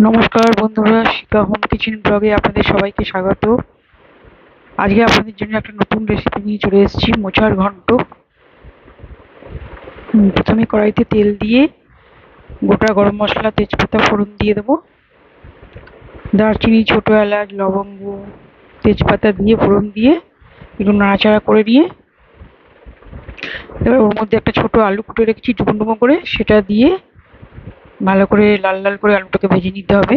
নমস্কার বন্ধুরা, শিখা home kitchen ব্লগে আপনাদের সবাইকে স্বাগত। আজকে আপনাদের জন্য একটা নতুন রেসিপি নিয়ে চলে এসেছি, মোচার ঘন্ট। প্রথমে কড়াইতে তেল দিয়ে গোটা গরম মশলা, তেজপাতা ফোড়ন দিয়ে দেবো। দারচিনি, ছোটো এলাচ, লবঙ্গ, তেজপাতা দিয়ে ফোড়ন দিয়ে একটু নাড়াচাড়া করে নিয়ে এবার ওর মধ্যে একটা ছোটো আলু কুটে রেখেছি ডুমো ডুমো করে, সেটা দিয়ে ভালো করে লাল লাল করে আলুটাকে ভেজে নিতে হবে।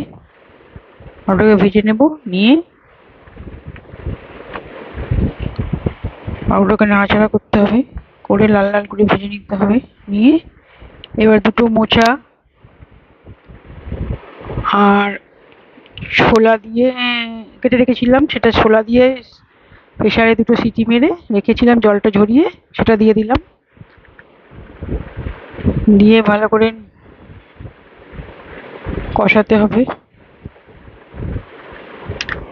আলুটাকে ভেজে নেব, নিয়ে আলুটাকে নাড়াচাড়া করতে হবে, করে লাল লাল করে ভেজে নিতে হবে। নিয়ে এবার দুটো মোচা আর ছোলা দিয়ে কেটে রেখেছিলাম, সেটা ছোলা দিয়ে প্রেসারে দুটো সিটি মেরে রেখেছিলাম, জলটা ঝরিয়ে সেটা দিয়ে দিলাম। দিয়ে ভালো করে কষাতে হবে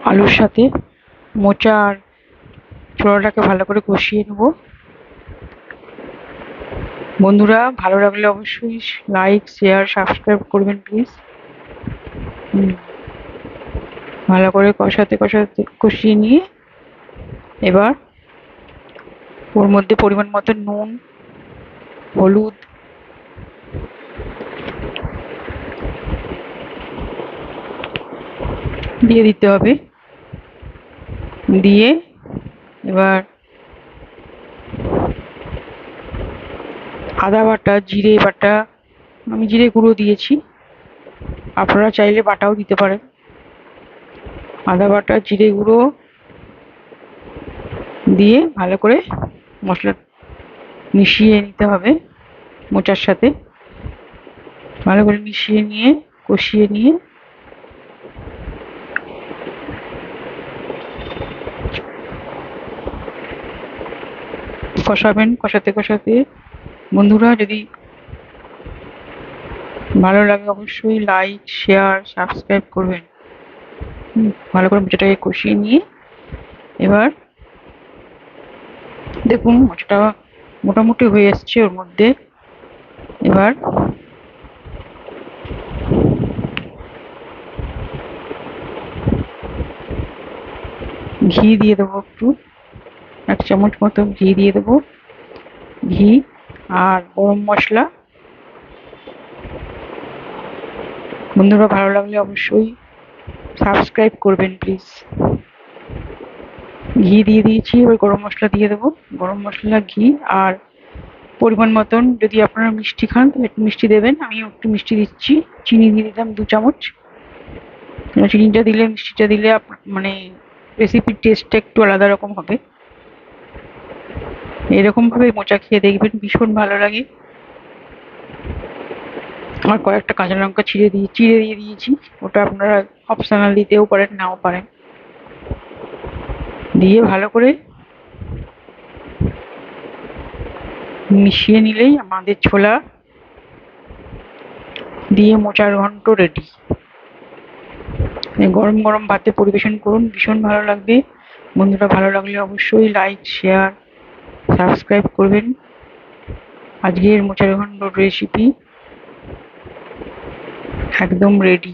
আলুর সাথে। মোচা আর ছোলাটাকে ভালো করে কষিয়ে নেব। বন্ধুরা, ভালো লাগলে অবশ্যই লাইক, শেয়ার, সাবস্ক্রাইব করবেন প্লিজ। ভালো করে কষাতে কষাতে কষিয়ে নিয়ে এবার ওর মধ্যে পরিমাণ মতো নুন, হলুদ, দিয়ে দিতে হবে। দিয়ে এবার আদা বাটা, জিরে বাটা, আমি জিরে গুঁড়ো দিয়েছি, আপনারা চাইলে বাটাও দিতে পারেন। আদা বাটা, জিরে গুঁড়ো দিয়ে ভালো করে মশলা মিশিয়ে নিতে হবে মোচার সাথে। ভালো করে মিশিয়ে নিয়ে কষিয়ে নিয়ে কষাবেন। কষাতে কষাতে বন্ধুরা, যদি ভালো লাগে অবশ্যই লাইক, শেয়ার, সাবস্ক্রাইব করবেন। ভালো করে মোচাটাকে কষিয়ে নিয়ে এবার দেখুন মোচাটা মোটামুটি হয়ে এসছে। ওর মধ্যে এবার ঘি দিয়ে দেবো, একটু 1 চামচ মতো ঘি দিয়ে দেবো। ঘি আর গরম মশলা। বন্ধুরা, ভালো লাগলে অবশ্যই সাবস্ক্রাইব করবেন প্লিজ। ঘি দিয়ে দিয়েছি, এবার গরম মশলা দিয়ে দেবো। গরম মশলা, ঘি আর পরিমাণ মতন, যদি আপনারা মিষ্টি খান তাহলে একটু মিষ্টি দেবেন। আমি একটু মিষ্টি দিচ্ছি, চিনি দিয়ে দিলাম 2 চামচ। চিনিটা দিলে, মিষ্টিটা দিলে মানে রেসিপির টেস্টটা একটু আলাদা রকম হবে। এরকম ভাবে মোচা খেয়ে দেখবেন, ভীষণ ভালো লাগে। আর কয়েকটা কাঁচা লঙ্কা চিড়ে দিয়ে দিয়েছি, ওটা আপনারা অপশনাল দিতেও পারেন, নাও পারেন। দিয়ে ভালো করে মিশিয়ে নিলেই আমাদের ছোলা দিয়ে মোচার ঘন্ট রেডি। গরম গরম ভাতে পরিবেশন করুন, ভীষণ ভালো লাগবে। বন্ধুরা, ভালো লাগলে অবশ্যই লাইক, শেয়ার, সাবস্ক্রাইব করবেন। আজকের মোচার ঘন্ট রেসিপি একদম রেডি।